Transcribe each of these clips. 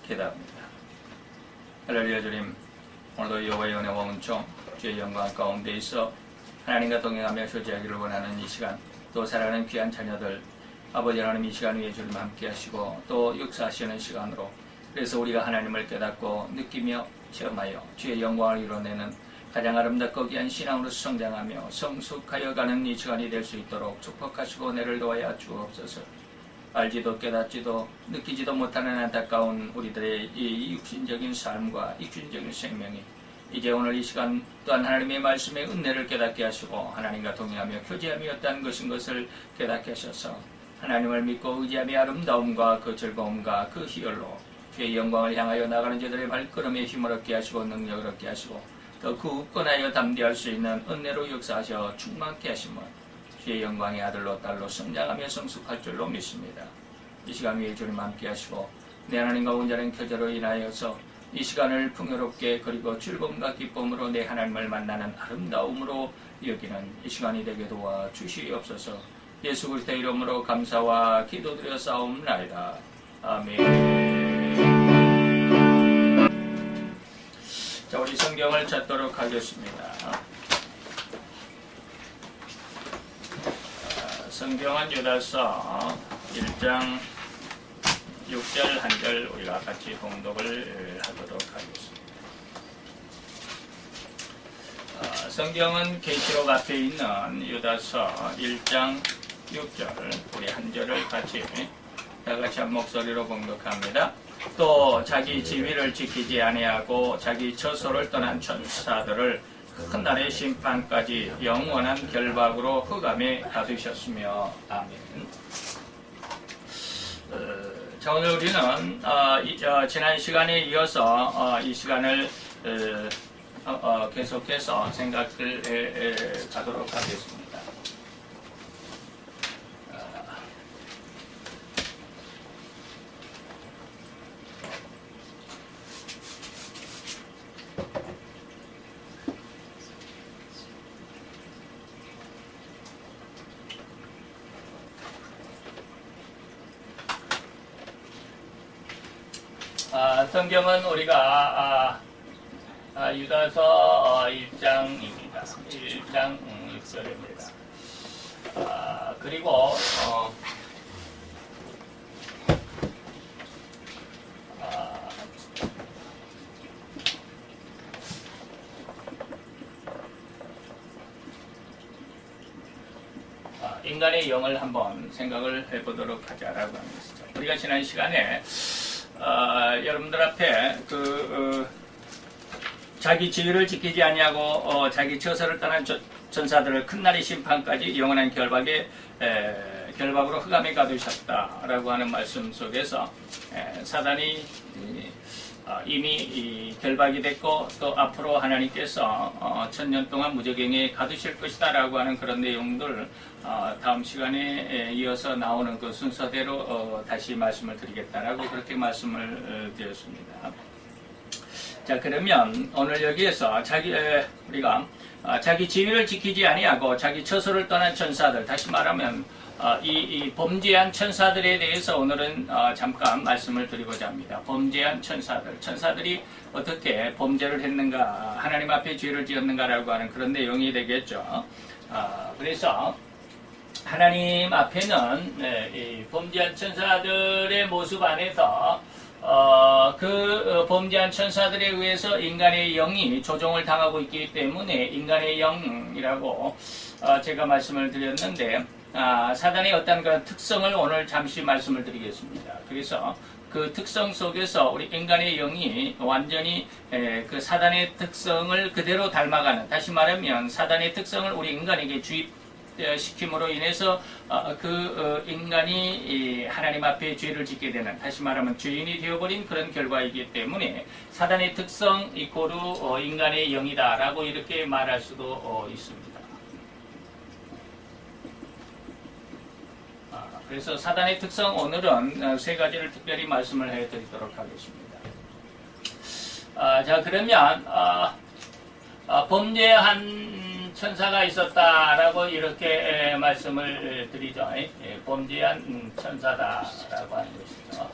기도합니다. 할렐루야. 주님, 오늘도 여호와의 은혜와 은총, 주의 영광 가운데 있어 하나님과 동행하며 교제하기를 원하는 이 시간, 또 사랑하는 귀한 자녀들, 아버지 하나님 이 시간 위에 주님 함께 하시고 또 역사하시는 시간으로, 그래서 우리가 하나님을 깨닫고 느끼며 체험하여 주의 영광을 이뤄내는 가장 아름답고 귀한 신앙으로 성장하며 성숙하여 가는 이 시간이 될 수 있도록 축복하시고 은혜를 도하여 주옵소서. 알지도 깨닫지도 느끼지도 못하는 안타까운 우리들의 이 육신적인 삶과 육신적인 생명이 이제 오늘 이 시간 또한 하나님의 말씀의 은혜를 깨닫게 하시고 하나님과 동행하며 교제함이 어떠한 것인 것을 깨닫게 하셔서 하나님을 믿고 의지함의 아름다움과 그 즐거움과 그 희열로 주의 영광을 향하여 나가는 자들의 발걸음에 힘을 얻게 하시고 능력을 얻게 하시고 더 굳건하여 담대할 수 있는 은혜로 역사하셔 충만케 하시면 주의 영광의 아들로 딸로 성장하며 성숙할 줄로 믿습니다. 이 시간 위에 주님 함께 하시고 내 하나님과 온전한 교제로 인하여서 이 시간을 풍요롭게 그리고 즐거움과 기쁨으로 내 하나님을 만나는 아름다움으로 여기는 이 시간이 되게 도와 주시옵소서. 예수 그리스도의 이름으로 감사와 기도드려 싸움나이다. 아멘. 자, 우리 성경을 찾도록 하겠습니다. 성경은 유다서 1장 6절 한 절 우리가 같이 봉독을 하도록 하겠습니다. 성경은 계시록 앞에 있는 유다서 1장 6절 우리 한 절을 같이 다같이 한 목소리로 봉독합니다. 또 자기 지위를 지키지 아니하고 자기 처소를 떠난 천사들을 큰 날의 심판까지 영원한 결박으로 흑암에 가두셨으며. 아멘. 자, 오늘 우리는 지난 시간에 이어서 이 시간을 계속해서 생각을 가도록 하겠습니다. 성경은 우리가 유다서 1장입니다. 1장 6절입니다. 그리고 인간의 영을 한번 생각을 해보도록 하자라고 하는 것이죠. 우리가 지난 시간에 여러분들 앞에 자기 지위를 지키지 아니하고 자기 처소를 떠난 전사들을 큰 날의 심판까지 영원한 결박으로 흑암에 가두셨다라고 하는 말씀 속에서 사단이 이미 결박이 됐고 또 앞으로 하나님께서 1000년 동안 무저갱에 가두실 것이다 라고 하는 그런 내용들 다음 시간에 이어서 나오는 그 순서대로 다시 말씀을 드리겠다라고 그렇게 말씀을 드렸습니다. 자, 그러면 오늘 여기에서 우리가 자기 지위를 지키지 아니하고 자기 처소를 떠난 천사들, 다시 말하면 이 범죄한 천사들에 대해서 오늘은 잠깐 말씀을 드리고자 합니다. 범죄한 천사들이 어떻게 범죄를 했는가, 하나님 앞에 죄를 지었는가라고 하는 그런 내용이 되겠죠. 그래서 하나님 앞에는 이 범죄한 천사들의 모습 안에서 그 범죄한 천사들에 의해서 인간의 영이 조종을 당하고 있기 때문에 인간의 영이라고 제가 말씀을 드렸는데, 사단의 어떤 그런 특성을 오늘 잠시 말씀을 드리겠습니다. 그래서 그 특성 속에서 우리 인간의 영이 완전히 그 사단의 특성을 그대로 닮아가는, 다시 말하면 사단의 특성을 우리 인간에게 주입시킴으로 인해서 그 인간이 하나님 앞에 죄를 짓게 되는, 다시 말하면 죄인이 되어버린 그런 결과이기 때문에 사단의 특성 이코르 인간의 영이다 라고 이렇게 말할 수도 있습니다. 그래서 사단의 특성 오늘은 세 가지를 특별히 말씀을 해드리도록 하겠습니다. 자, 그러면 범죄한 천사가 있었다라고 이렇게 말씀을 드리죠. 범죄한 천사다라고 하는 것이죠.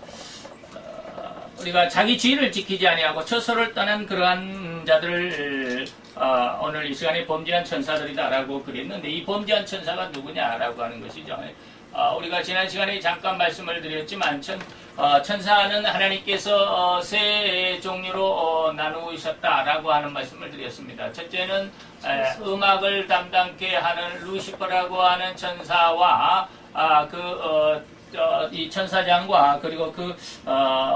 우리가 자기 지위를 지키지 아니하고 처소를 떠난 그러한 자들을 오늘 이 시간에 범죄한 천사들이다라고 그랬는데 이 범죄한 천사가 누구냐라고 하는 것이죠. 우리가 지난 시간에 잠깐 말씀을 드렸지만 천사는 하나님께서 세 종류로 나누셨다라고 하는 말씀을 드렸습니다. 첫째는 음악을 담당케 하는 루시퍼라고 하는 천사와 이 천사장과 그리고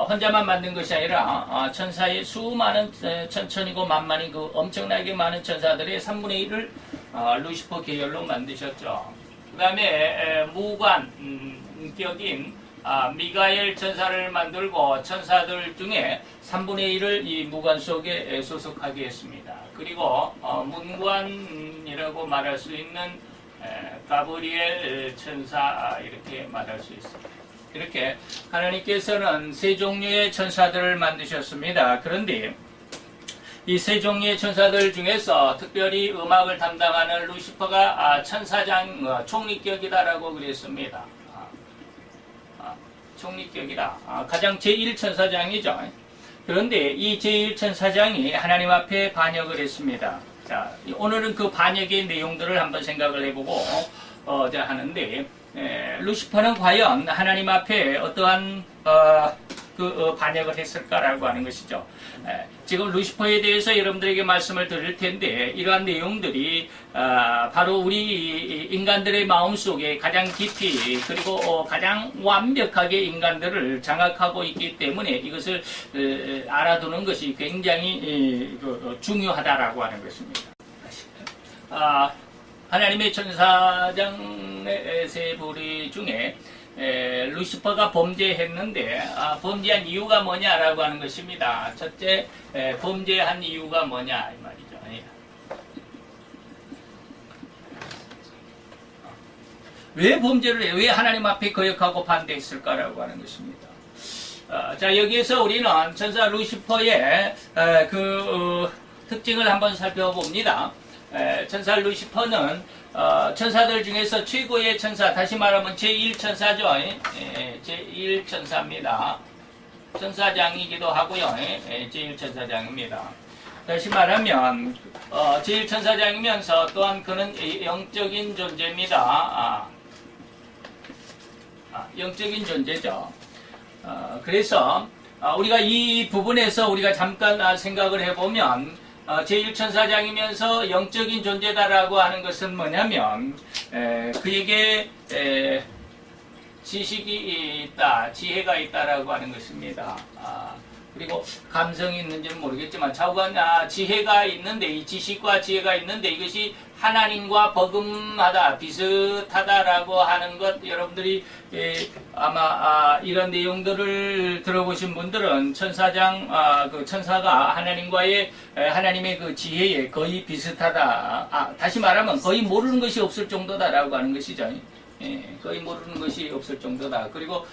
혼자만 만든 것이 아니라 천사의 수많은 천천이고 만만인 그 엄청나게 많은 천사들의 3분의 1을 루시퍼 계열로 만드셨죠. 그 다음에 무관격인 미가엘 천사를 만들고 천사들 중에 3분의 1을 이 무관 속에 소속하게 했습니다. 그리고 문관이라고 말할 수 있는 가브리엘 천사 이렇게 말할 수 있습니다. 이렇게 하나님께서는 세 종류의 천사들을 만드셨습니다. 그런데 이 세 종류의 천사들 중에서 특별히 음악을 담당하는 루시퍼가 천사장 총리격이다라고 그랬습니다. 총리격이다. 가장 제1천사장이죠. 그런데 이 제1천사장이 하나님 앞에 반역을 했습니다. 자, 오늘은 그 반역의 내용들을 한번 생각을 해보고 하는데 루시퍼는 과연 하나님 앞에 어떠한 반역을 했을까라고 하는 것이죠. 지금 루시퍼에 대해서 여러분들에게 말씀을 드릴 텐데 이러한 내용들이 바로 우리 인간들의 마음속에 가장 깊이 그리고 가장 완벽하게 인간들을 장악하고 있기 때문에 이것을 알아두는 것이 굉장히 중요하다라고 하는 것입니다. 하나님의 천사장의 세 부류 중에 루시퍼가 범죄했는데 범죄한 이유가 뭐냐라고 하는 것입니다. 첫째, 범죄한 이유가 뭐냐 이 말이죠. 왜 범죄를 해요? 왜 하나님 앞에 거역하고 반대했을까라고 하는 것입니다. 자, 여기에서 우리는 천사 루시퍼의 특징을 한번 살펴봅니다. 천사 루시퍼는 천사들 중에서 최고의 천사, 다시 말하면 제1천사죠. 제1천사입니다. 천사장이기도 하고요. 제1천사장입니다. 다시 말하면 제1천사장이면서 또한 그는 영적인 존재입니다. 영적인 존재죠. 그래서 우리가 이 부분에서 우리가 잠깐 생각을 해보면 제1천사장이면서 영적인 존재다라고 하는 것은 뭐냐면 그에게 지식이 있다, 지혜가 있다라고 하는 것입니다. 그리고 감성이 있는지는 모르겠지만 좌우간 지혜가 있는데 이 지식과 지혜가 있는데 이것이 하나님과 버금하다, 비슷하다라고 하는 것 여러분들이 아마 이런 내용들을 들어보신 분들은 천사장 천사가 하나님의 그 지혜에 거의 비슷하다. 다시 말하면 거의 모르는 것이 없을 정도다라고 하는 것이죠. 거의 모르는 것이 없을 정도다. 그리고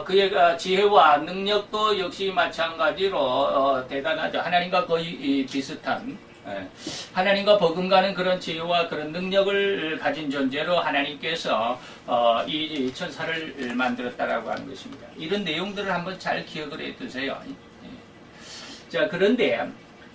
그의 지혜와 능력도 역시 마찬가지로 대단하죠. 하나님과 거의 비슷한 하나님과 버금가는 그런 지혜와 그런 능력을 가진 존재로 하나님께서 이 천사를 만들었다라고 하는 것입니다. 이런 내용들을 한번 잘 기억을 해두세요. 자, 그런데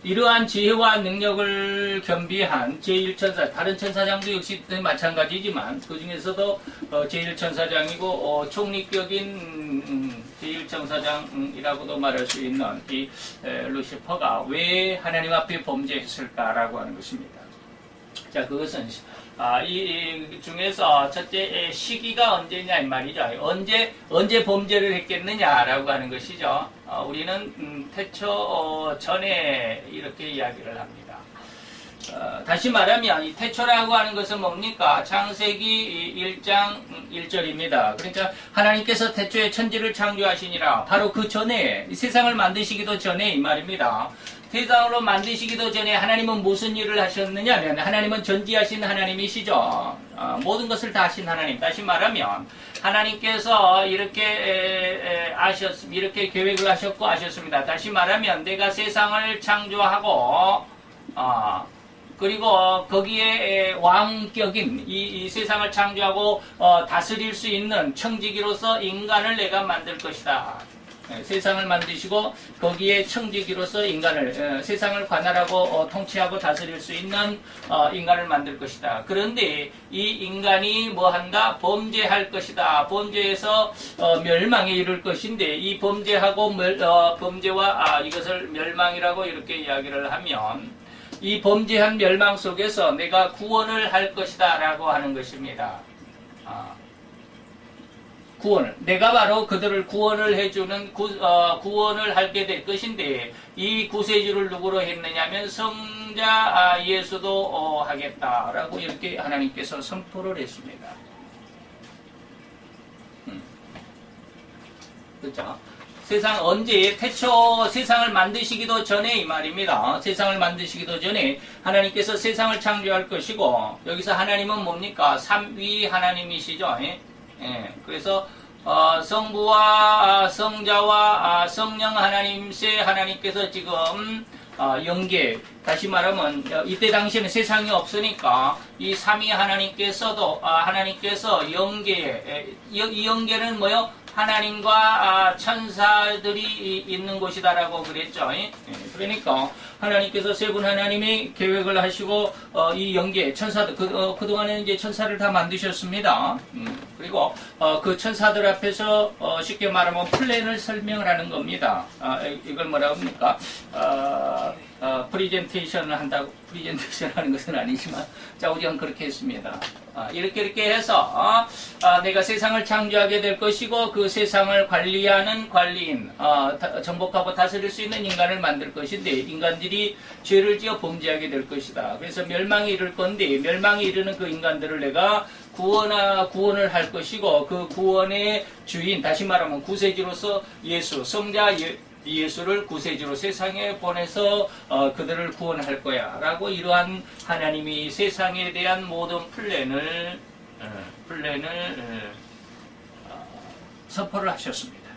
이러한 지혜와 능력을 겸비한 제1천사, 다른 천사장도 역시 마찬가지지만 그 중에서도 제1천사장이고 총리격인 제1천사장이라고도 말할 수 있는 이 루시퍼가 왜 하나님 앞에 범죄했을까라고 하는 것입니다. 자, 그것은 이 중에서 첫째 시기가 언제냐 이 말이죠. 언제 범죄를 했겠느냐라고 하는 것이죠. 우리는 태초 전에 이렇게 이야기를 합니다. 다시 말하면 이 태초라고 하는 것은 뭡니까? 창세기 1장 1절입니다. 그러니까 하나님께서 태초에 천지를 창조하시니라. 바로 그 전에 이 세상을 만드시기도 전에 이 말입니다. 세상으로 만드시기도 전에 하나님은 무슨 일을 하셨느냐 하면 하나님은 전지하신 하나님이시죠. 모든 것을 다 하신 하나님. 다시 말하면 하나님께서 이렇게 이렇게 계획을 하셨고 하셨습니다. 다시 말하면 내가 세상을 창조하고 그리고 거기에 왕격인 이 세상을 창조하고 다스릴 수 있는 청지기로서 인간을 내가 만들 것이다. 세상을 만드시고 거기에 청지기로서 인간을 세상을 관할하고 통치하고 다스릴 수 있는 인간을 만들 것이다. 그런데 이 인간이 뭐 한다? 범죄할 것이다. 범죄에서 멸망에 이를 것인데 이 범죄하고 범죄와 이것을 멸망이라고 이렇게 이야기를 하면 이 범죄한 멸망 속에서 내가 구원을 할 것이다 라고 하는 것입니다. 구원을. 내가 바로 그들을 구원을 해주는 구원을 하게 될 것인데 이 구세주를 누구로 했느냐면 성자 예수도 하겠다라고 이렇게 하나님께서 선포를 했습니다. 그렇죠? 세상 언제 태초 세상을 만드시기도 전에 이 말입니다. 세상을 만드시기도 전에 하나님께서 세상을 창조할 것이고 여기서 하나님은 뭡니까? 삼위 하나님이시죠. 그래서 성부와 성자와 성령 하나님 세 하나님께서 지금 영계 다시 말하면 이때 당시에는 세상이 없으니까 이 삼위 하나님께서도 하나님께서 영계에 이 영계는 뭐요? 하나님과 천사들이 있는 곳이다라고 그랬죠. 그러니까 하나님께서 세 분 하나님이 계획을 하시고 이 영계 천사들 그동안에 이제 천사를 다 만드셨습니다. 그리고 그 천사들 앞에서 쉽게 말하면 플랜을 설명을 하는 겁니다. 이걸 뭐라고 합니까? 프리젠테이션을 한다고 프리젠테이션 하는 것은 아니지만 자 우리는 그렇게 했습니다. 이렇게 해서 내가 세상을 창조하게 될 것이고 그 세상을 관리하는 관리인 정복하고 다스릴 수 있는 인간을 만들 것인데 인간들이 죄를 지어 범죄하게 될 것이다. 그래서 멸망에 이를 건데 멸망에 이르는 그 인간들을 내가 구원을 할 것이고 그 구원의 주인 다시 말하면 구세주로서 예수 성자 예수를 구세주로 세상에 보내서 그들을 구원할 거야 라고 이러한 하나님이 세상에 대한 모든 플랜을 선포를 하셨습니다.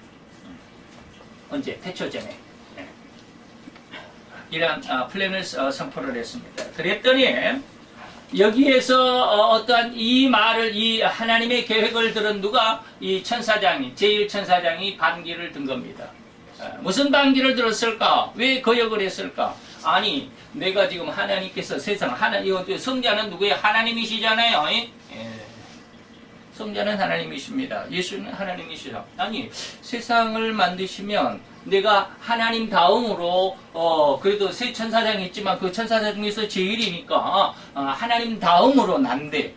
언제? 태초 전에 이러한 플랜을 선포를 했습니다. 그랬더니 여기에서 어떠한 이 말을 이 하나님의 계획을 들은 누가? 이 천사장이 제일 천사장이 반기를 든 겁니다. 무슨 반기를 들었을까? 왜 거역을 했을까? 아니, 내가 지금 하나님께서 세상, 성자는 누구예요? 하나님이시잖아요. 성자는 하나님이십니다. 예수는 하나님이시죠. 아니, 세상을 만드시면 내가 하나님 다음으로, 그래도 세 천사장이 있지만 그 천사장 중에서 제일이니까, 하나님 다음으로 난데,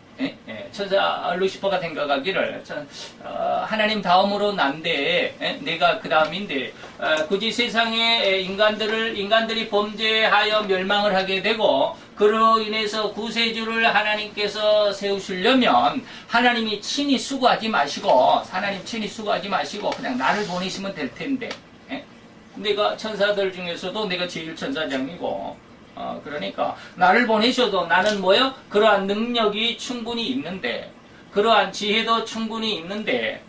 천사 루시퍼가 생각하기를 하나님 다음으로 난데 내가 그 다음인데 굳이 세상의 인간들이 범죄하여 멸망을 하게 되고 그로 인해서 구세주를 하나님께서 세우시려면 하나님이 친히 수고하지 마시고 그냥 나를 보내시면 될 텐데 내가 천사들 중에서도 내가 제일 천사장이고 그러니까 나를 보내셔도 나는 뭐요? 그러한 능력이 충분히 있는데 그러한 지혜도 충분히 있는데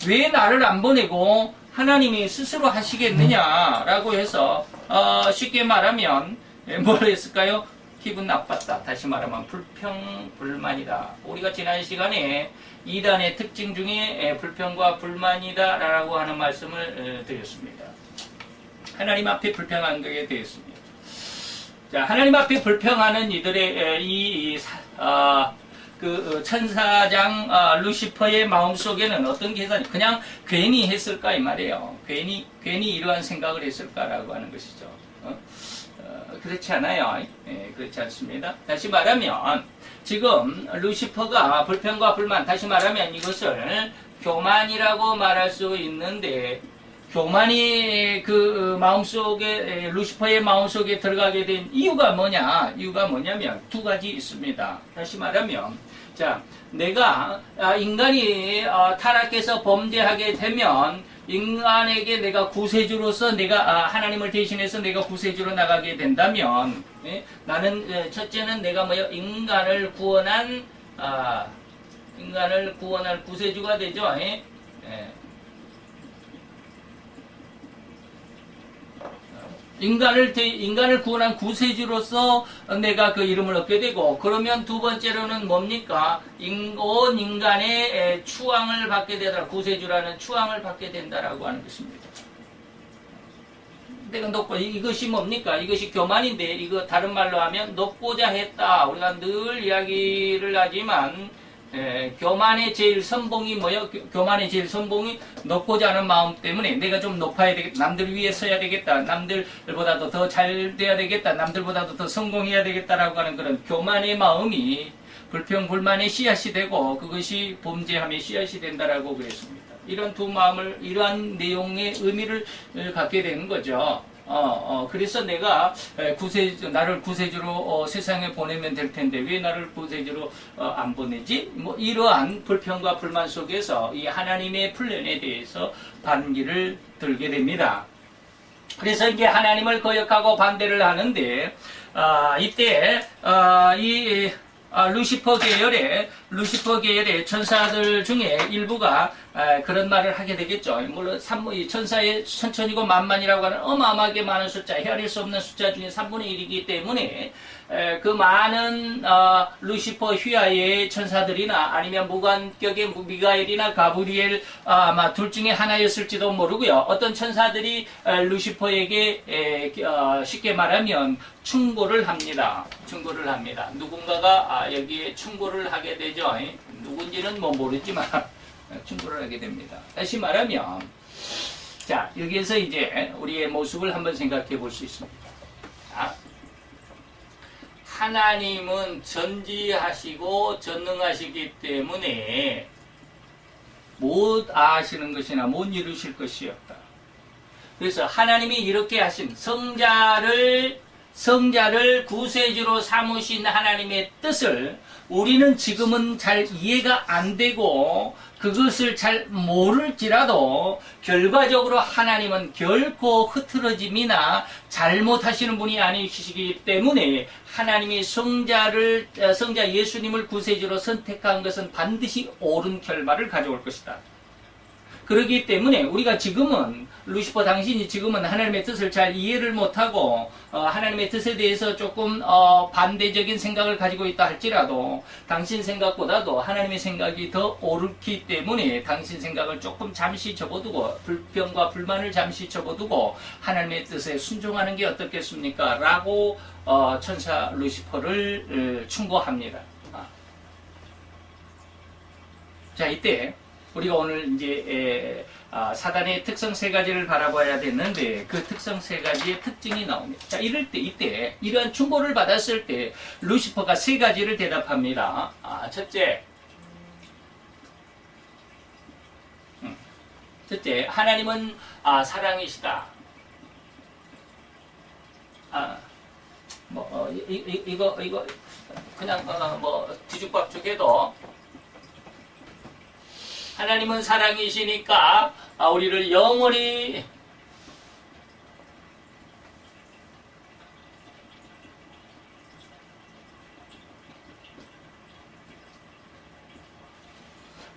왜 나를 안 보내고 하나님이 스스로 하시겠느냐라고 해서 쉽게 말하면 뭘 했을까요? 기분 나빴다. 다시 말하면 불평불만이다. 우리가 지난 시간에 이단의 특징 중에 불평과 불만이다 라고 하는 말씀을 드렸습니다. 하나님 앞에 불평한 것에 대해서입니다. 자, 하나님 앞에 불평하는 이들의 그 천사장 루시퍼의 마음속에는 어떤 계산이 그냥 괜히 했을까 이 말이에요. 괜히 이러한 생각을 했을까라고 하는 것이죠. 그렇지 않아요. 그렇지 않습니다. 다시 말하면 지금 루시퍼가 불평과 불만 다시 말하면 이것을 교만이라고 말할 수 있는데 교만이 그 마음속에 루시퍼의 마음속에 들어가게 된 이유가 뭐냐면 두 가지 있습니다. 다시 말하면 자 내가 인간이 타락해서 범죄하게 되면 인간에게 내가 구세주로서 내가 하나님을 대신해서 내가 구세주로 나가게 된다면 나는 첫째는 내가 인간을 구원할 구세주가 되죠. 인간을 구원한 구세주로서 내가 그 이름을 얻게 되고, 그러면 두 번째로는 뭡니까? 온 인간의 추앙을 받게 되더라. 구세주라는 추앙을 받게 된다라고 하는 것입니다. 내가 높고 이것이 뭡니까? 이것이 교만인데 이거 다른 말로 하면 높고자 했다. 우리가 늘 이야기를 하지만 교만의 제일 선봉이 뭐예요? 교만의 제일 선봉이 높고자 하는 마음 때문에 내가 좀 높아야 되겠다. 남들 위에 서야 되겠다. 남들보다도 더 잘 돼야 되겠다. 남들보다도 더 성공해야 되겠다라고 하는 그런 교만의 마음이 불평, 불만의 씨앗이 되고 그것이 범죄함의 씨앗이 된다라고 그랬습니다. 이런 두 마음을, 이러한 내용의 의미를 갖게 되는 거죠. 그래서 내가 나를 구세주로 세상에 보내면 될 텐데 왜 나를 구세주로 안 보내지? 뭐 이러한 불평과 불만 속에서 이 하나님의 플랜에 대해서 반기를 들게 됩니다. 그래서 이제 하나님을 거역하고 반대를 하는데 이때 루시퍼 계열의 천사들 중에 일부가 그런 말을 하게 되겠죠. 물론 천사의 천천이고 만만이라고 하는 어마어마하게 많은 숫자, 헤아릴 수 없는 숫자 중에 3분의 1이기 때문에 그 많은 루시퍼 휘하의 천사들이나 아니면 무관격의 미가엘이나 가브리엘 아마 둘 중에 하나였을지도 모르고요. 어떤 천사들이 루시퍼에게 쉽게 말하면 충고를 합니다. 누군가가 여기에 충고를 하게 되죠. 누군지는 뭐 모르지만 충고를 하게 됩니다. 다시 말하면 자, 여기에서 이제 우리의 모습을 한번 생각해 볼 수 있습니다. 자, 하나님은 전지하시고 전능하시기 때문에 못 아시는 것이나 못 이루실 것이 없다. 그래서 하나님이 이렇게 하신 성자를 구세주로 삼으신 하나님의 뜻을 우리는 지금은 잘 이해가 안 되고 그것을 잘 모를지라도 결과적으로 하나님은 결코 흐트러짐이나 잘못하시는 분이 아니시기 때문에 하나님이 성자 예수님을 구세주로 선택한 것은 반드시 옳은 결과를 가져올 것이다. 그렇기 때문에 우리가 지금은 루시퍼 당신이 지금은 하나님의 뜻을 잘 이해를 못하고 하나님의 뜻에 대해서 조금 반대적인 생각을 가지고 있다 할지라도 당신 생각보다도 하나님의 생각이 더 옳기 때문에 당신 생각을 조금 잠시 접어두고 불평과 불만을 잠시 접어두고 하나님의 뜻에 순종하는 게 어떻겠습니까? 라고 천사 루시퍼를 충고합니다. 자, 이때 우리가 오늘 이제 사단의 특성 세 가지를 바라봐야 되는데 그 특성 세 가지의 특징이 나옵니다. 자, 이때 이러한 충고를 받았을 때 루시퍼가 세 가지를 대답합니다. 첫째, 하나님은 사랑이시다. 이거 그냥 뒤죽박죽해도 하나님은 사랑이시니까 우리를 영원히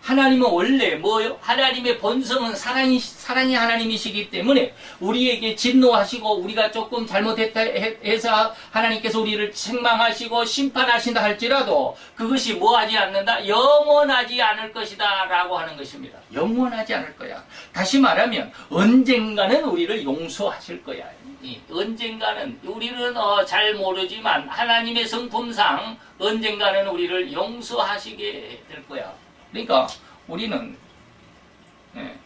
하나님은 원래 뭐요? 하나님의 본성은 사랑이 하나님이시기 때문에 우리에게 진노하시고 우리가 조금 잘못했다 해서 하나님께서 우리를 책망하시고 심판하신다 할지라도 그것이 뭐하지 않는다? 영원하지 않을 것이다 라고 하는 것입니다. 영원하지 않을 거야. 다시 말하면 언젠가는 우리를 용서하실 거야. 언젠가는 우리는 잘 모르지만 하나님의 성품상 언젠가는 우리를 용서하시게 될 거야. 그러니까 우리는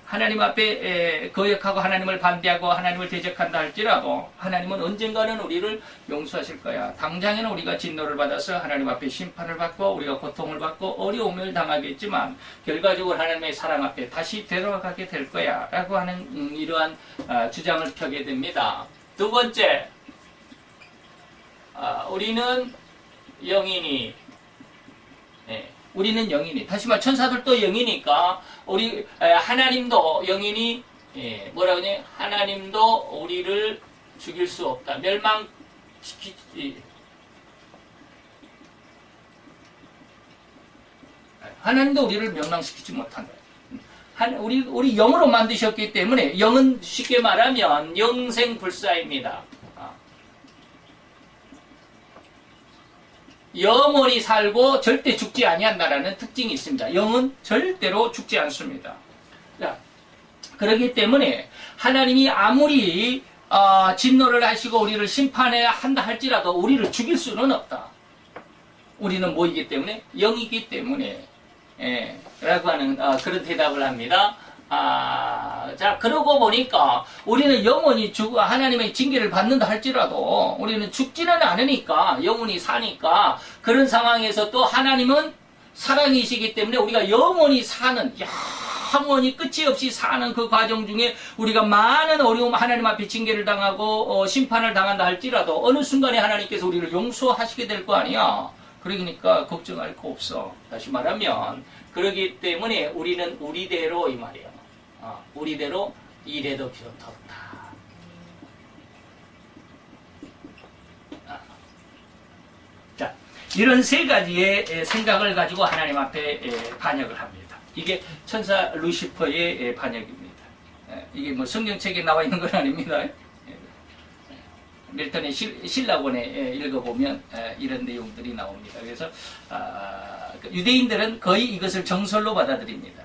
하나님 앞에 거역하고 하나님을 반대하고 하나님을 대적한다 할지라도 하나님은 언젠가는 우리를 용서하실 거야. 당장에는 우리가 진노를 받아서 하나님 앞에 심판을 받고 우리가 고통을 받고 어려움을 당하겠지만 결과적으로 하나님의 사랑 앞에 다시 되돌아가게 될 거야 라고 하는 이러한 주장을 펴게 됩니다. 두 번째, 우리는 영이니 우리는 영이니, 다시 말해 천사들도 영이니까 우리 하나님도 영이니 뭐라고 하냐? 하나님도 우리를 죽일 수 없다. 멸망시키지. 하나님도 우리를 멸망시키지 못한다. 우리 영으로 만드셨기 때문에 영은 쉽게 말하면 영생불사입니다. 영원히 살고 절대 죽지 아니한다라는 특징이 있습니다. 영은 절대로 죽지 않습니다. 자, 그렇기 때문에 하나님이 아무리 진노를 하시고 우리를 심판해야 한다 할지라도 우리를 죽일 수는 없다. 우리는 뭐이기 때문에? 영이기 때문에. 예, 라고 하는 그런 대답을 합니다. 자, 그러고 보니까 우리는 영원히 하나님의 징계를 받는다 할지라도 우리는 죽지는 않으니까, 영원히 사니까, 그런 상황에서 또 하나님은 사랑이시기 때문에 우리가 영원히 사는, 영원히 끝이 없이 사는 그 과정 중에 우리가 많은 어려움, 하나님 앞에 징계를 당하고 심판을 당한다 할지라도 어느 순간에 하나님께서 우리를 용서하시게 될 거 아니야. 그러니까 걱정할 거 없어. 다시 말하면 그러기 때문에 우리는 우리대로, 이 말이야. 우리대로 이래도 변토다. 자, 이런 세 가지의 생각을 가지고 하나님 앞에 반역을 합니다. 이게 천사 루시퍼의 반역입니다. 이게 뭐 성경책에 나와 있는 건 아닙니다. 밀턴의 신라본에 읽어보면 이런 내용들이 나옵니다. 그래서 유대인들은 거의 이것을 정설로 받아들입니다.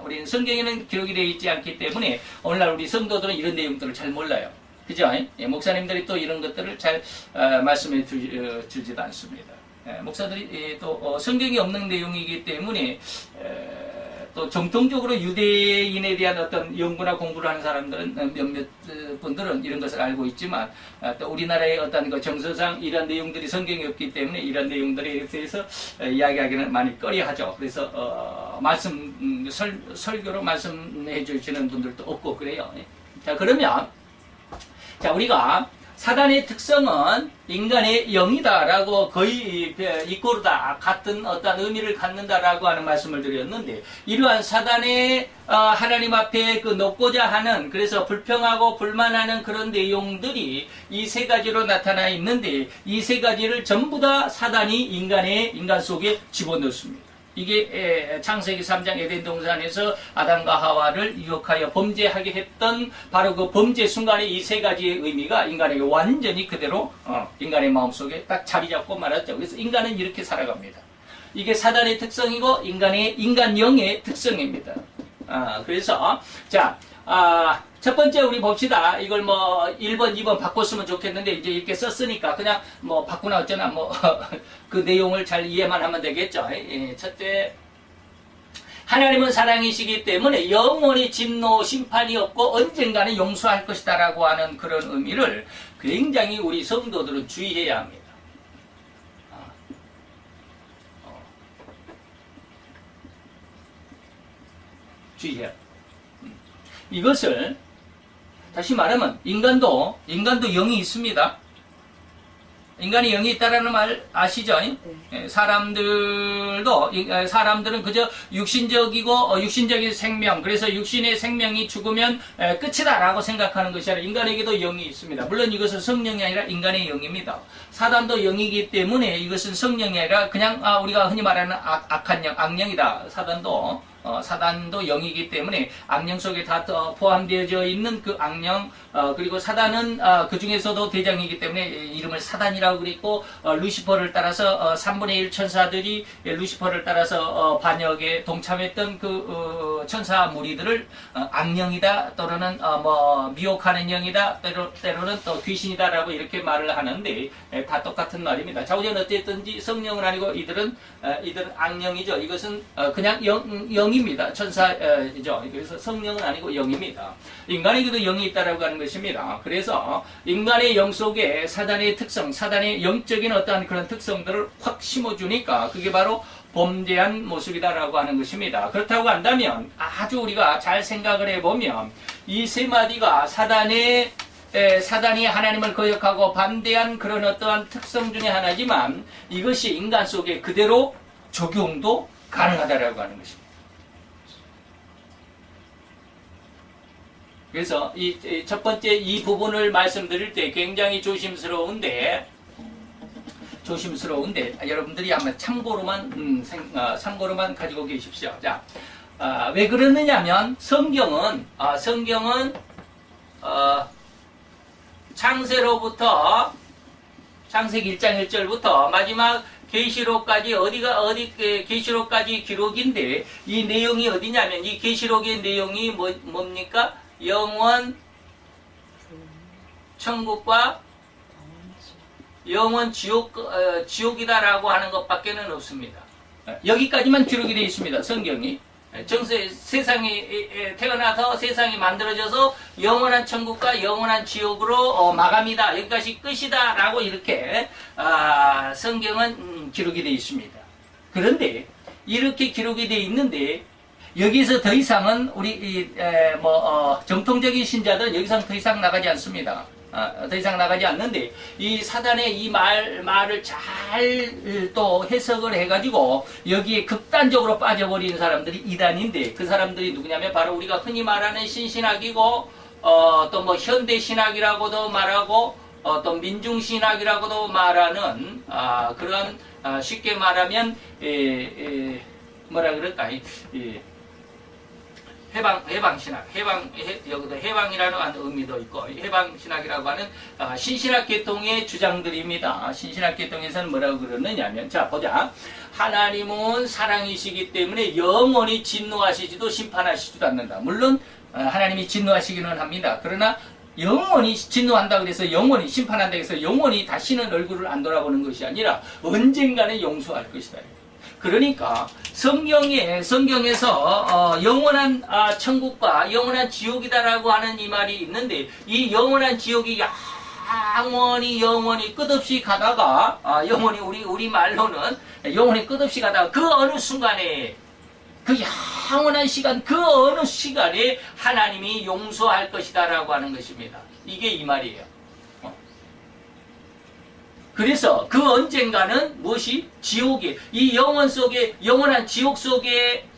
우리는 성경에는 기록이 되어 있지 않기 때문에 오늘날 우리 성도들은 이런 내용들을 잘 몰라요. 그죠? 목사님들이 또 이런 것들을 잘 말씀해 주지도 않습니다. 목사들이 또 성경이 없는 내용이기 때문에 또 정통적으로 유대인에 대한 어떤 연구나 공부를 하는 사람들은 몇몇 분들은 이런 것을 알고 있지만 또 우리나라의 어떤 그 정서상 이런 내용들이 성경이 없기 때문에 이런 내용들에 대해서 이야기하기는 많이 꺼려하죠. 그래서 설교로 말씀해 주시는 분들도 없고 그래요. 자, 그러면 자, 우리가 사단의 특성은 인간의 영이다라고 거의 이꼬르다 같은 어떤 의미를 갖는다라고 하는 말씀을 드렸는데, 이러한 사단의 하나님 앞에 그 놓고자 하는, 그래서 불평하고 불만하는 그런 내용들이 이 세 가지로 나타나 있는데, 이 세 가지를 전부 다 사단이 인간 속에 집어넣습니다. 이게 창세기 3장 에덴 동산에서 아담과 하와를 유혹하여 범죄하게 했던 바로 그 범죄 순간에 이 세 가지의 의미가 인간에게 완전히 그대로 인간의 마음속에 딱 자리 잡고 말았죠. 그래서 인간은 이렇게 살아갑니다. 이게 사단의 특성이고 인간 영의 특성입니다. 그래서 자, 첫 번째 우리 봅시다. 이걸 뭐 1번, 2번 바꿨으면 좋겠는데 이제 이렇게 썼으니까 그냥 뭐 바꾸나 어쩌나 뭐 그 내용을 잘 이해만 하면 되겠죠. 첫째, 하나님은 사랑이시기 때문에 영원히 진노, 심판이 없고 언젠가는 용서할 것이다 라고 하는 그런 의미를 굉장히 우리 성도들은 주의해야 합니다. 주의해야 합니다. 이것을 다시 말하면 인간도 영이 있습니다. 인간이 영이 있다라는 말 아시죠? 네. 사람들은 그저 육신적인 생명, 그래서 육신의 생명이 죽으면 끝이다라고 생각하는 것이 아니라 인간에게도 영이 있습니다. 물론 이것은 성령이 아니라 인간의 영입니다. 사단도 영이기 때문에 이것은 성령이 아니라 그냥 우리가 흔히 말하는 악한 영, 악령이다. 사단도 영이기 때문에 악령 속에 다 포함되어져 있는 그 악령, 그리고 사단은 그 중에서도 대장이기 때문에 이름을 사단이라고 그랬고, 루시퍼를 따라서 3분의 1 천사들이 루시퍼를 따라서 반역에 동참했던 그 천사 무리들을 악령이다, 또는 미혹하는 영이다, 때로는 또 귀신이다라고 이렇게 말을 하는데 다 똑같은 말입니다. 자우전 어쨌든지 성령은 아니고 이들은 악령이죠. 이것은 그냥 영입니다. 천사이죠. 그래서 성령은 아니고 영입니다. 인간에게도 영이 있다라고 하는 것입니다. 그래서 인간의 영 속에 사단의 특성, 사단의 영적인 어떠한 그런 특성들을 확 심어주니까 그게 바로 범죄한 모습이다라고 하는 것입니다. 그렇다고 한다면 아주 우리가 잘 생각을 해보면 이 세 마디가 사단이 하나님을 거역하고 반대한 그런 어떠한 특성 중에 하나지만 이것이 인간 속에 그대로 적용도 가능하다라고 하는 것입니다. 그래서 이 첫 번째 이 부분을 말씀드릴 때 굉장히 조심스러운데 여러분들이 한번 참고로만 가지고 계십시오. 자, 왜 그러느냐면 성경은 창세로부터 창세기 1장 1절부터 마지막 계시록까지 계시록까지 기록인데 이 내용이 어디냐면 이 계시록의 내용이 뭡니까? 영원 천국과 영원 지옥이다라고 하는 것밖에는 없습니다. 여기까지만 기록이 되어 있습니다. 성경이. 세상이 태어나서 세상이 만들어져서 영원한 천국과 영원한 지옥으로 마감이다. 여기까지 끝이다. 라고 이렇게 성경은 기록이 되어 있습니다. 그런데 이렇게 기록이 되어 있는데 여기서 더 이상은 우리 정통적인 신자들은 여기서 더 이상 나가지 않습니다. 더 이상 나가지 않는데 이 사단의 이 말을 잘 또 해석을 해가지고 여기에 극단적으로 빠져버리는 사람들이 이단인데 그 사람들이 누구냐면 바로 우리가 흔히 말하는 신신학이고 또 뭐 현대신학이라고도 말하고 또 민중신학이라고도 말하는 그런 쉽게 말하면 뭐라 그럴까 해방신학, 여기도 해방이라는 의미도 있고, 해방신학이라고 하는 신신학 계통의 주장들입니다. 신신학 계통에서는 뭐라고 그러느냐면, 자, 보자. 하나님은 사랑이시기 때문에 영원히 진노하시지도 심판하시지도 않는다. 물론, 하나님이 진노하시기는 합니다. 그러나, 영원히 진노한다 그래서 영원히 심판한다 그래서 영원히 다시는 얼굴을 안 돌아보는 것이 아니라 언젠가는 용서할 것이다. 그러니까 성경에서 영원한 천국과 영원한 지옥이다라고 하는 이 말이 있는데 이 영원한 지옥이 영원히 끝없이 가다가 영원히 우리 말로는 영원히 끝없이 가다가 그 어느 순간에 그 영원한 시간 그 어느 시간에 하나님이 용서할 것이다라고 하는 것입니다. 이게 이 말이에요. 그래서 그 언젠가는 무엇이? 지옥에, 이 영원 속에, 영원한 지옥 속에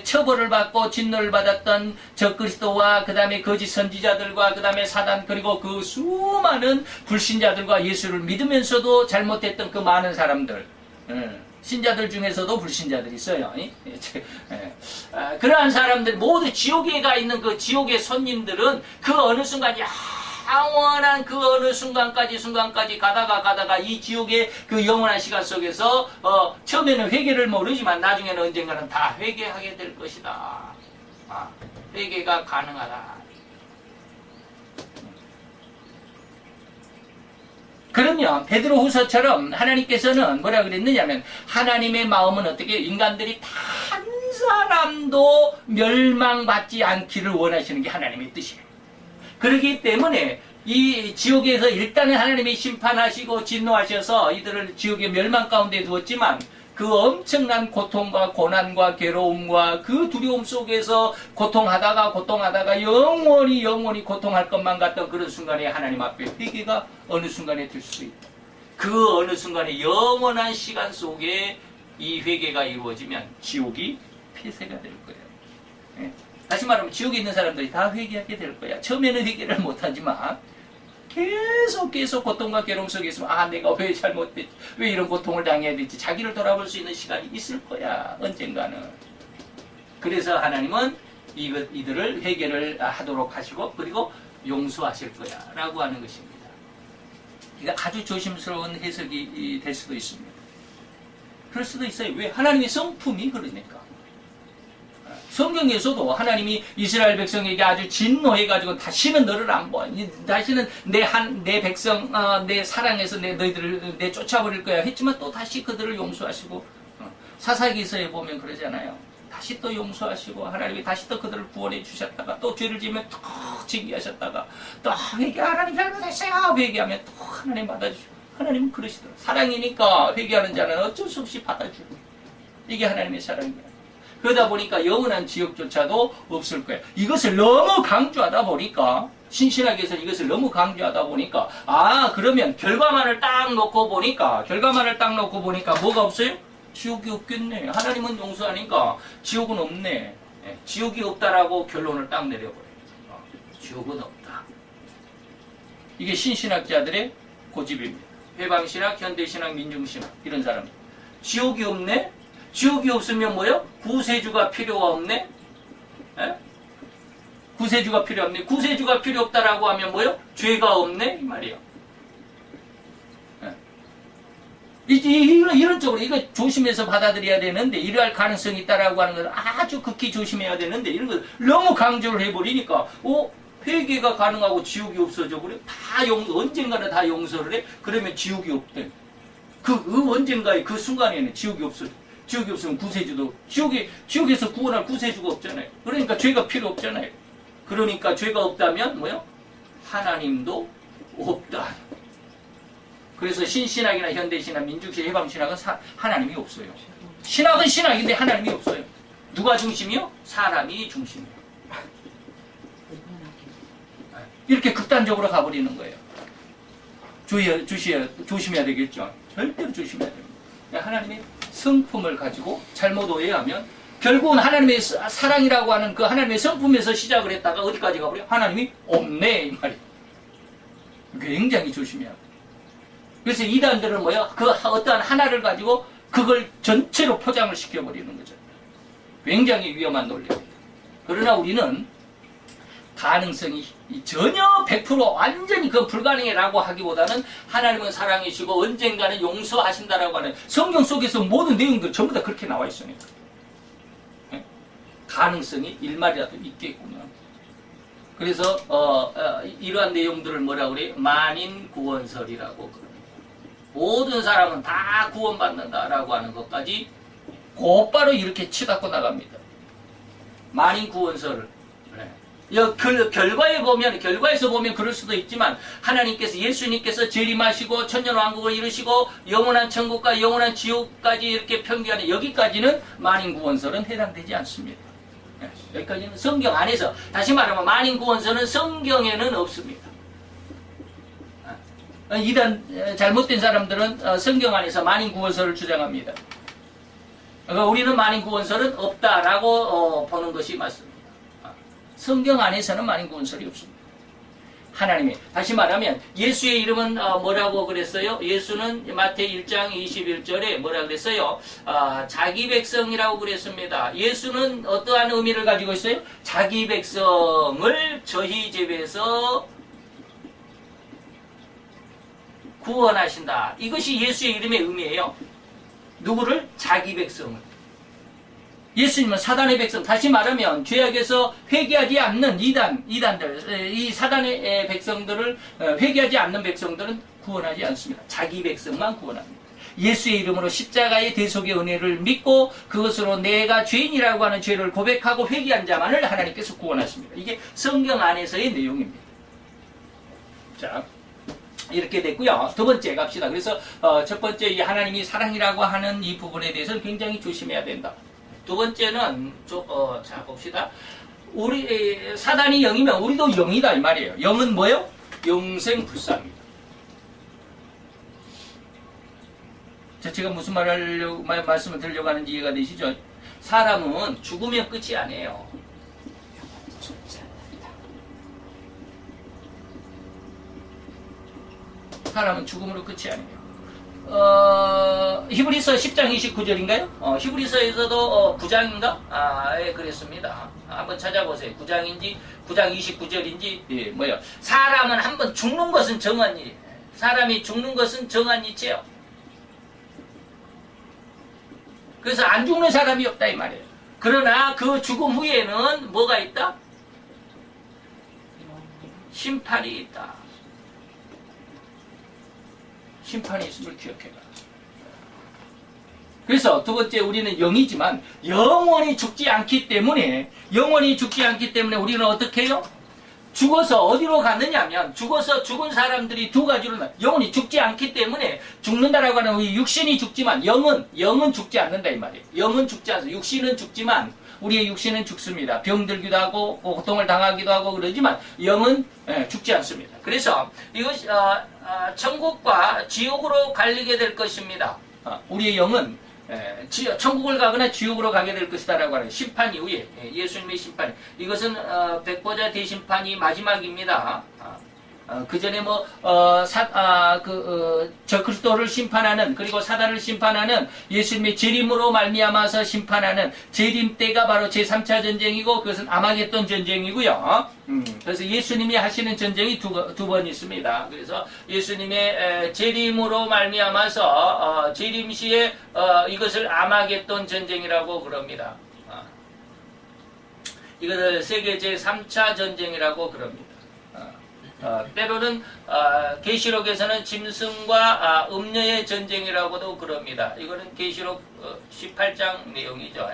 처벌을 받고 진노를 받았던 적그리스도와 그 다음에 거짓 선지자들과 그 다음에 사단 그리고 그 수많은 불신자들과 예수를 믿으면서도 잘못했던 그 많은 사람들, 신자들 중에서도 불신자들이 있어요. 그러한 사람들 모두 지옥에 가 있는 그 지옥의 손님들은 그 어느 순간 영원한 그 어느 순간까지 가다가 이 지옥의 그 영원한 시간 속에서 처음에는 회개를 모르지만 나중에는 언젠가는 다 회개하게 될 것이다. 회개가 가능하다. 그러면 베드로후서처럼 하나님께서는 뭐라 그랬느냐면 하나님의 마음은 어떻게 인간들이 단 사람도 멸망받지 않기를 원하시는 게 하나님의 뜻이에요. 그렇기 때문에 이 지옥에서 일단은 하나님이 심판하시고 진노하셔서 이들을 지옥의 멸망 가운데 두었지만 그 엄청난 고통과 고난과 괴로움과 그 두려움 속에서 고통하다가 영원히 고통할 것만 같던 그런 순간에 하나님 앞에 회개가 어느 순간에 될 수 있다. 그 어느 순간에 영원한 시간 속에 이 회개가 이루어지면 지옥이 폐쇄가 될 거예요. 다시 말하면 지옥에 있는 사람들이 다 회개하게 될 거야. 처음에는 회개를 못하지만 계속 고통과 괴로움 속에 있으면 내가 왜 잘못됐지? 왜 이런 고통을 당해야 됐지? 자기를 돌아볼 수 있는 시간이 있을 거야. 언젠가는. 그래서 하나님은 이들을 회개를 하도록 하시고 그리고 용서하실 거야 라고 하는 것입니다. 이게 아주 조심스러운 해석이 될 수도 있습니다. 그럴 수도 있어요. 왜? 하나님의 성품이 그러니까. 성경에서도 하나님이 이스라엘 백성에게 아주 진노해가지고 다시는 너를 안 봐. 다시는 내 백성, 내 사랑해서 너희들을 쫓아버릴 거야. 했지만 또 다시 그들을 용서하시고, 사사기서에 보면 그러잖아요. 다시 또 용서하시고, 하나님이 다시 또 그들을 구원해 주셨다가, 또 죄를 지으면 또 징계하셨다가, 또 하나님 잘못했어요. 회개하면 또 하나님 받아주시고. 하나님은 그러시더라고요. 사랑이니까 회개하는 자는 어쩔 수 없이 받아주고. 이게 하나님의 사랑이에요. 그러다 보니까 영원한 지옥조차도 없을 거예요. 이것을 너무 강조하다 보니까 신신학에서 이것을 너무 강조하다 보니까 그러면 결과만을 딱 놓고 보니까 뭐가 없어요? 지옥이 없겠네. 하나님은 용서하니까 지옥은 없네. 지옥이 없다라고 결론을 딱 내려버려요. 지옥은 없다. 이게 신신학자들의 고집입니다. 회방신학, 현대신학, 민중신학 이런 사람들. 지옥이 없네? 지옥이 없으면 뭐요? 구세주가 필요가 없네? 구세주가 필요 없네. 구세주가 필요 없다라고 하면 뭐요? 죄가 없네? 이 말이에요. 이런 쪽으로 이거 조심해서 받아들여야 되는데 이러할 가능성이 있다라고 하는 걸 아주 극히 조심해야 되는데 이런 걸 너무 강조를 해버리니까 회개가 가능하고 지옥이 없어져 그래? 언젠가는 다 용서를 해? 그러면 지옥이 없대. 그 언젠가의 그 순간에는 지옥이 없어져. 지옥이 없으면 구세주도, 지옥에서 구원할 구세주가 없잖아요. 그러니까 죄가 필요 없잖아요. 그러니까 죄가 없다면 뭐요? 하나님도 없다. 그래서 신신학이나 현대신학, 민중신학, 해방신학은 하나님이 없어요. 신학은 신학인데 하나님이 없어요. 누가 중심이요? 사람이 중심이요. 이렇게 극단적으로 가버리는 거예요. 조심해야 되겠죠. 절대로 조심해야 됩니다. 하나님의 성품을 가지고 잘못 오해하면 결국은 하나님의 사랑이라고 하는 그 하나님의 성품에서 시작을 했다가 어디까지 가버려? 하나님이 없네 이 말이에요. 굉장히 조심해야 돼요. 그래서 이단들은 뭐야? 그 어떠한 하나를 가지고 그걸 전체로 포장을 시켜버리는 거죠. 굉장히 위험한 논리입니다. 그러나 우리는 가능성이 전혀 100% 완전히 그 불가능해라고 하기보다는 하나님은 사랑이시고 언젠가는 용서하신다라고 하는 성경 속에서 모든 내용들 전부 다 그렇게 나와 있으니까 가능성이 일말이라도 있겠구나. 그래서 이러한 내용들을 뭐라고 그래요? 만인 구원설이라고 그럽니다. 모든 사람은 다 구원받는다라고 하는 것까지 곧바로 이렇게 치닫고 나갑니다. 만인 구원설을. 결과에서 보면 그럴 수도 있지만 하나님께서 예수님께서 재림하시고 천년왕국을 이루시고 영원한 천국과 영원한 지옥까지 이렇게 편기하는 여기까지는 만인구원설은 해당되지 않습니다. 여기까지는 성경 안에서 다시 말하면 만인구원설은 성경에는 없습니다. 이단 잘못된 사람들은 성경 안에서 만인구원설을 주장합니다. 그러니까 우리는 만인구원설은 없다라고 보는 것이 맞습니다. 성경 안에서는 만인구원설이 없습니다. 하나님이 다시 말하면 예수의 이름은 뭐라고 그랬어요? 예수는 마태 1장 21절에 뭐라 그랬어요? 자기 백성이라고 그랬습니다. 예수는 어떠한 의미를 가지고 있어요? 자기 백성을 저희 집에서 구원하신다. 이것이 예수의 이름의 의미예요. 누구를? 자기 백성을. 예수님은 사단의 백성, 다시 말하면 죄악에서 회개하지 않는 이단들, 이 사단의 백성들을 회개하지 않는 백성들은 구원하지 않습니다. 자기 백성만 구원합니다. 예수의 이름으로 십자가의 대속의 은혜를 믿고 그것으로 내가 죄인이라고 하는 죄를 고백하고 회개한 자만을 하나님께서 구원하십니다. 이게 성경 안에서의 내용입니다. 자, 이렇게 됐고요. 두 번째 갑시다. 그래서 첫 번째 이 하나님이 사랑이라고 하는 이 부분에 대해서는 굉장히 조심해야 된다. 두 번째는 자 봅시다. 우리 사단이 영이면 우리도 영이다 이 말이에요. 영은 뭐예요? 영생불사입니다. 자, 제가 무슨 말씀을 드리려고 하는지 이해가 되시죠? 사람은 죽으면 끝이 아니에요. 사람은 죽음으로 끝이 아니에요. 히브리서 10장 29절인가요? 히브리서에서도 9장인가? 그랬습니다. 한번 찾아보세요. 9장 29절인지, 예, 뭐요? 사람은 한번 죽는 것은 정한 일. 사람이 죽는 것은 정한 이치예요. 그래서 안 죽는 사람이 없다, 이 말이에요. 그러나 그 죽음 후에는 뭐가 있다? 심판이 있다. 심판이 있음을 기억해라. 그래서 두 번째 우리는 영이지만 영원히 죽지 않기 때문에 우리는 어떻게 해요? 죽어서 어디로 갔느냐면 죽어서 죽은 사람들이 두 가지로 영원히 죽지 않기 때문에 죽는다라고 하는 우리 육신이 죽지만 영은 죽지 않는다 이 말이에요. 영은 죽지 않습니다. 육신은 죽지만 우리의 육신은 죽습니다. 병들기도 하고 고통을 당하기도 하고 그러지만 영은 죽지 않습니다. 그래서 이것이 천국과 지옥으로 갈리게 될 것입니다. 우리의 영은 천국을 가거나 지옥으로 가게 될 것이다라고 하는 심판 이후에 예수님의 심판. 이것은 백보자 대심판이 마지막입니다. 그 전에 저 그리스도를 심판하는 그리고 사단을 심판하는 예수님의 재림으로 말미암아서 심판하는 재림 때가 바로 제3차 전쟁이고 그것은 아마겟돈 전쟁이고요. 그래서 예수님이 하시는 전쟁이 두 번 있습니다. 그래서 예수님의 재림으로 말미암아서 재림 시에 이것을 아마겟돈 전쟁이라고 그럽니다. 이것을 세계 제3차 전쟁이라고 그럽니다. 때로는 계시록에서는 짐승과 음녀의 전쟁이라고도 그럽니다. 이거는 계시록 18장 내용이죠.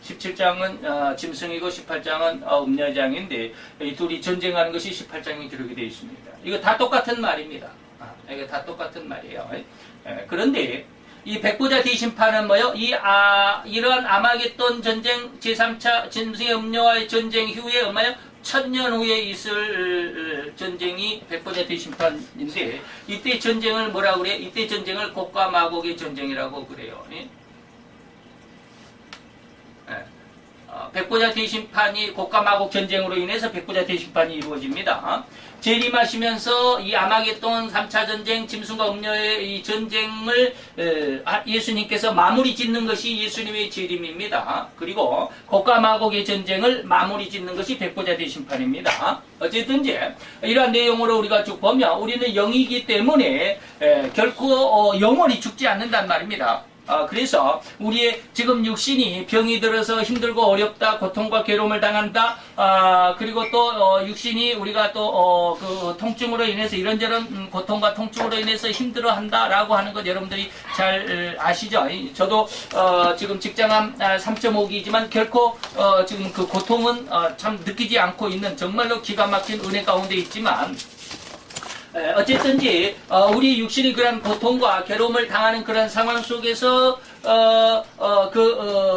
17장은 짐승이고 18장은 음녀장인데 이 둘이 전쟁하는 것이 18장에 기록이 되어 있습니다. 이거 다 똑같은 말입니다. 이거 다 똑같은 말이에요. 그런데 이 백보자 대심판은 뭐요? 이러한 아마겟돈 전쟁 제3차 짐승의 음녀와의 전쟁 후에 얼마요? 1000년 후에 있을 전쟁이 백보자 대심판인데 이때 전쟁을 뭐라고 그래요? 이때 전쟁을 곡과 마곡의 전쟁이라고 그래요. 백보자 대심판이 곡과 마곡 전쟁으로 인해서 백보자 대심판이 이루어집니다. 재림하시면서 이 아마겟돈 3차 전쟁, 짐승과 음녀의 이 전쟁을 예수님께서 마무리 짓는 것이 예수님의 재림입니다. 그리고 곡과 마곡의 전쟁을 마무리 짓는 것이 백보자 대심판입니다. 어쨌든지 이러한 내용으로 우리가 쭉 보면 우리는 영이기 때문에 결코 영원히 죽지 않는단 말입니다. 그래서 우리의 지금 육신이 병이 들어서 힘들고 어렵다, 고통과 괴로움을 당한다, 그리고 또 육신이 우리가 또 그 통증으로 인해서 이런저런 고통과 통증으로 인해서 힘들어한다라고 하는 것 여러분들이 잘 아시죠? 저도 지금 직장암 3.5기지만 결코 지금 그 고통은 참 느끼지 않고 있는 정말로 기가 막힌 은혜 가운데 있지만 어쨌든지 우리 육신이 그런 고통과 괴로움을 당하는 그런 상황 속에서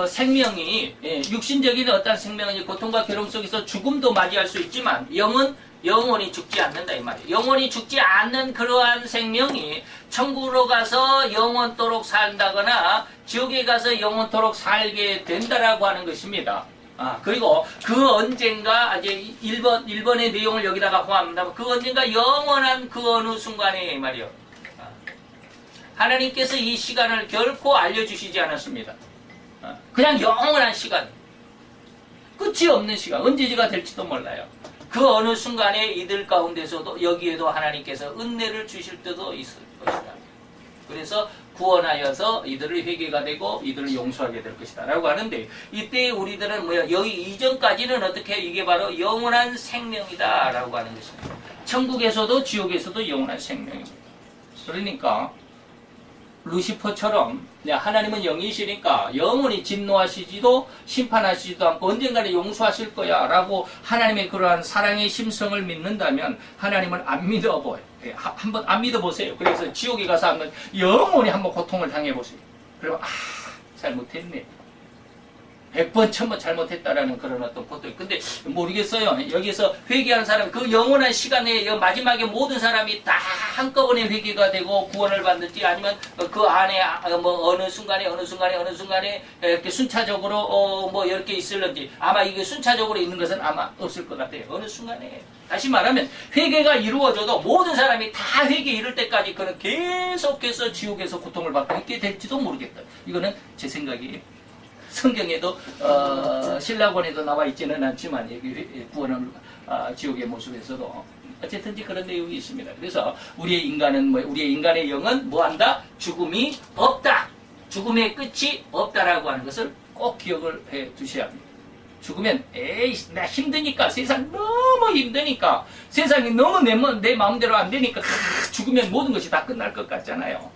생명이 육신적인 어떤 생명이 고통과 괴로움 속에서 죽음도 맞이할 수 있지만 영은 영원히 죽지 않는다 이 말이에요. 영원히 죽지 않는 그러한 생명이 천국으로 가서 영원토록 산다거나 지옥에 가서 영원토록 살게 된다라고 하는 것입니다. 그리고 그 언젠가 이제 1번의 내용을 여기다가 포함합니다. 그 언젠가 영원한 그 어느 순간에 말이요. 하나님께서 이 시간을 결코 알려주시지 않았습니다. 그냥 영원한 시간. 끝이 없는 시간. 언제가 될지도 몰라요. 그 어느 순간에 이들 가운데서도 여기에도 하나님께서 은혜를 주실 때도 있을 것이다. 그래서 구원하여서 이들을 회개가 되고 이들을 용서하게 될 것이다 라고 하는데 이때 우리들은 뭐야 여기 이전까지는 어떻게 이게 바로 영원한 생명이다 라고 하는 것입니다. 천국에서도 지옥에서도 영원한 생명입니다. 그러니까 루시퍼처럼 하나님은 영이시니까 영원히 진노하시지도 심판하시지도 않고 언젠가는 용서하실 거야 라고 하나님의 그러한 사랑의 심성을 믿는다면 하나님은 안 믿어보여요. 한번 안 믿어보세요. 그래서 지옥에 가서 한번 영원히 한번 고통을 당해보세요. 그러면 잘못했네. 100번, 1000번 잘못했다라는 그런 어떤 고통. 근데 모르겠어요. 여기서 회개한 사람, 그 영원한 시간에 마지막에 모든 사람이 다 한꺼번에 회개가 되고 구원을 받는지 아니면 그 안에 뭐 어느 순간에 이렇게 순차적으로 뭐 이렇게 있을는지 아마 이게 순차적으로 있는 것은 아마 없을 것 같아요. 어느 순간에. 다시 말하면 회개가 이루어져도 모든 사람이 다 회개 이룰 때까지 그는 계속해서 지옥에서 고통을 받고 있게 될지도 모르겠다. 이거는 제 생각이에요. 성경에도 신라권에도 나와 있지는 않지만 여기 구원을 지옥의 모습에서도 어쨌든지 그런 내용이 있습니다. 그래서 우리의 인간의 영은 뭐한다? 죽음이 없다. 죽음의 끝이 없다라고 하는 것을 꼭 기억을 해 두셔야 합니다. 죽으면 나 힘드니까 세상 너무 힘드니까 세상이 너무 내 마음대로 안 되니까 죽으면 모든 것이 다 끝날 것 같잖아요.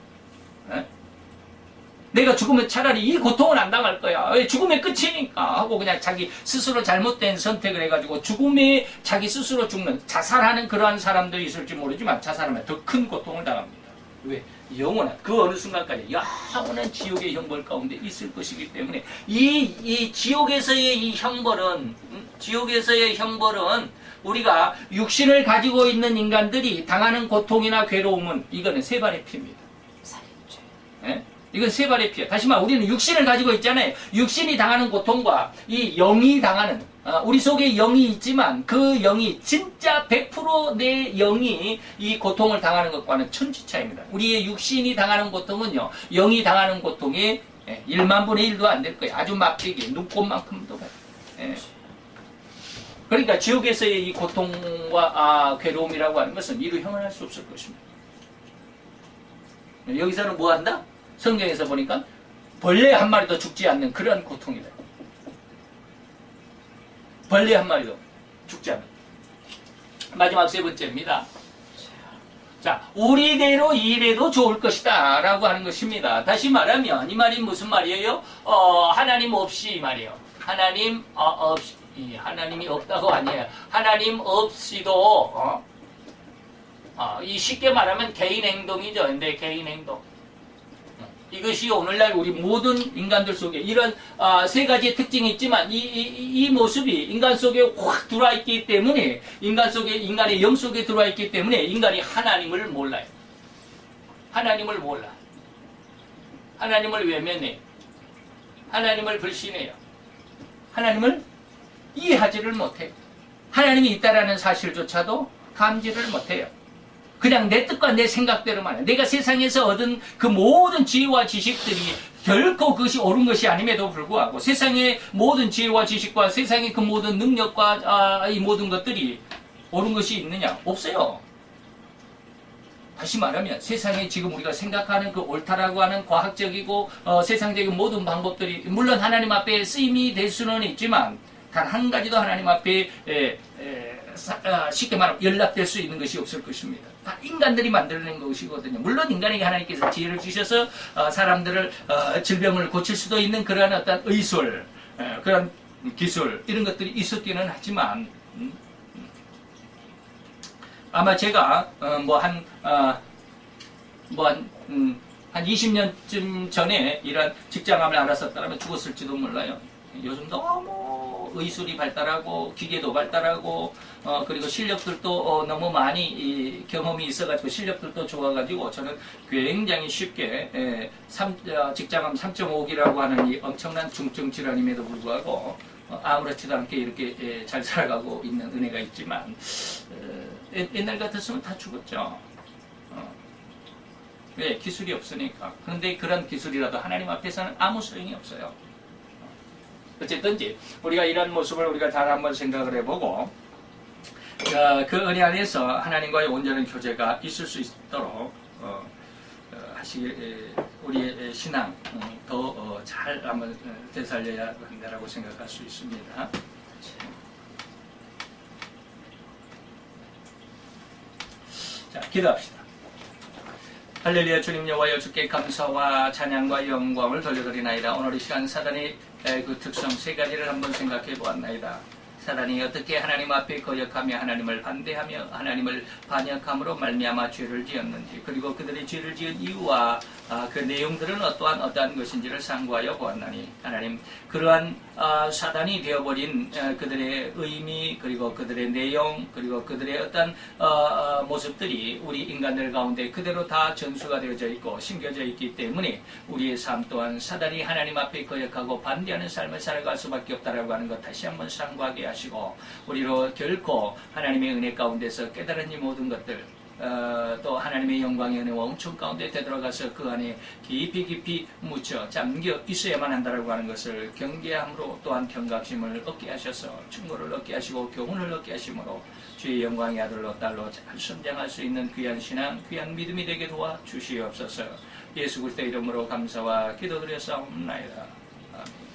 내가 죽으면 차라리 이 고통을 안 당할 거야. 왜 죽음의 끝이니까 하고 그냥 자기 스스로 잘못된 선택을 해가지고 죽음에 자기 스스로 죽는 자살하는 그러한 사람들이 있을지 모르지만 자살하면 더 큰 고통을 당합니다. 왜? 영원한 그 어느 순간까지 영원한 지옥의 형벌 가운데 있을 것이기 때문에 이 지옥에서의 이 형벌은 우리가 육신을 가지고 있는 인간들이 당하는 고통이나 괴로움은 이거는 세 발의 피입니다. 예? 이건 세 발의 피야. 다시 말해 우리는 육신을 가지고 있잖아요. 육신이 당하는 고통과 이 영이 당하는 우리 속에 영이 있지만 그 영이 진짜 100% 내 영이 이 고통을 당하는 것과는 천지차이입니다. 우리의 육신이 당하는 고통은요. 영이 당하는 고통의 1만 분의 1도 안 될 거예요. 아주 막히게 눈꽃만큼도 가요. 그러니까 지옥에서의 이 고통과 괴로움이라고 하는 것은 이루 형언할 수 없을 것입니다. 여기서는 뭐 한다? 성경에서 보니까 벌레 한 마리도 죽지 않는 그런 고통이다. 벌레 한 마리도 죽지 않는. 마지막 세 번째입니다. 자, 우리대로 일해도 좋을 것이다 라고 하는 것입니다. 다시 말하면 이 말이 무슨 말이에요? 하나님 없이 말이에요. 하나님 없이, 하나님이 없다고 아니에요. 하나님 없이도 이 쉽게 말하면 개인 행동이죠. 근데 개인 행동. 이것이 오늘날 우리 모든 인간들 속에 이런 세 가지의 특징이 있지만 이 모습이 인간 속에 확 들어와 있기 때문에 인간의 영 속에 들어와 있기 때문에 인간이 하나님을 몰라요. 하나님을 몰라. 하나님을 외면해. 하나님을 불신해요. 하나님을 이해하지를 못해요. 하나님이 있다라는 사실조차도 감지를 못해요. 그냥 내 뜻과 내 생각대로만 해요. 내가 세상에서 얻은 그 모든 지혜와 지식들이 결코 그것이 옳은 것이 아님에도 불구하고 세상의 모든 지혜와 지식과 세상의 그 모든 능력과 이 모든 것들이 옳은 것이 있느냐? 없어요. 다시 말하면 세상에 지금 우리가 생각하는 그 옳다라고 하는 과학적이고 세상적인 모든 방법들이 물론 하나님 앞에 쓰임이 될 수는 있지만 단 한 가지도 하나님 앞에 쉽게 말하면 연락될 수 있는 것이 없을 것입니다. 다 인간들이 만들어낸 것이거든요. 물론 인간에게 하나님께서 지혜를 주셔서 사람들을 질병을 고칠 수도 있는 그러한 어떤 의술, 그런 기술 이런 것들이 있었기는 하지만 아마 제가 한 20년쯤 전에 이런 직장암을 알았었다면 죽었을지도 몰라요. 요즘 너무 의술이 발달하고 기계도 발달하고 그리고 실력들도 너무 많이 경험이 있어가지고 실력들도 좋아가지고 저는 굉장히 쉽게 직장암 3.5기라고 하는 이 엄청난 중증 질환임에도 불구하고 아무렇지도 않게 이렇게 잘 살아가고 있는 은혜가 있지만 옛날 같았으면 다 죽었죠. 왜? 기술이 없으니까. 그런데 그런 기술이라도 하나님 앞에서는 아무 소용이 없어요. 어쨌든지 우리가 이런 모습을 우리가 잘 한번 생각을 해보고 그 은혜 안에서 하나님과의 온전한 교제가 있을 수 있도록 우리의 신앙 더 잘 한번 되살려야 한다라고 생각할 수 있습니다. 자, 기도합시다. 할렐루야. 주님 여호와여, 주께 감사와 찬양과 영광을 돌려드리나이다. 오늘 이 시간 사단의 그 특성 세 가지를 한번 생각해 보았나이다. 사단이 어떻게 하나님 앞에 거역하며 하나님을 반대하며 하나님을 반역함으로 말미암아 죄를 지었는지, 그리고 그들이 죄를 지은 이유와 그 내용들은 어떠한 것인지를 상고하여 보았나니, 하나님 그러한 사단이 되어버린 그들의 의미, 그리고 그들의 내용, 그리고 그들의 어떤 모습들이 우리 인간들 가운데 그대로 다 전수가 되어져 있고 심겨져 있기 때문에 우리의 삶 또한 사단이 하나님 앞에 거역하고 반대하는 삶을 살아갈 수밖에 없다라고 하는 것 다시 한번 상고하게 하시고, 우리로 결코 하나님의 은혜 가운데서 깨달은 이 모든 것들 또 하나님의 영광의 은혜와 은총 가운데 되돌아가서 그 안에 깊이 묻혀 잠겨 있어야만 한다라고 하는 것을 경계함으로 또한 경각심을 얻게 하셔서 충고를 얻게 하시고 교훈을 얻게 하심으로 주의 영광의 아들로 딸로 잘 선장할 수 있는 귀한 신앙, 귀한 믿음이 되게 도와 주시옵소서. 예수 그리스도의 이름으로 감사와 기도드렸사옵나이다. 아멘.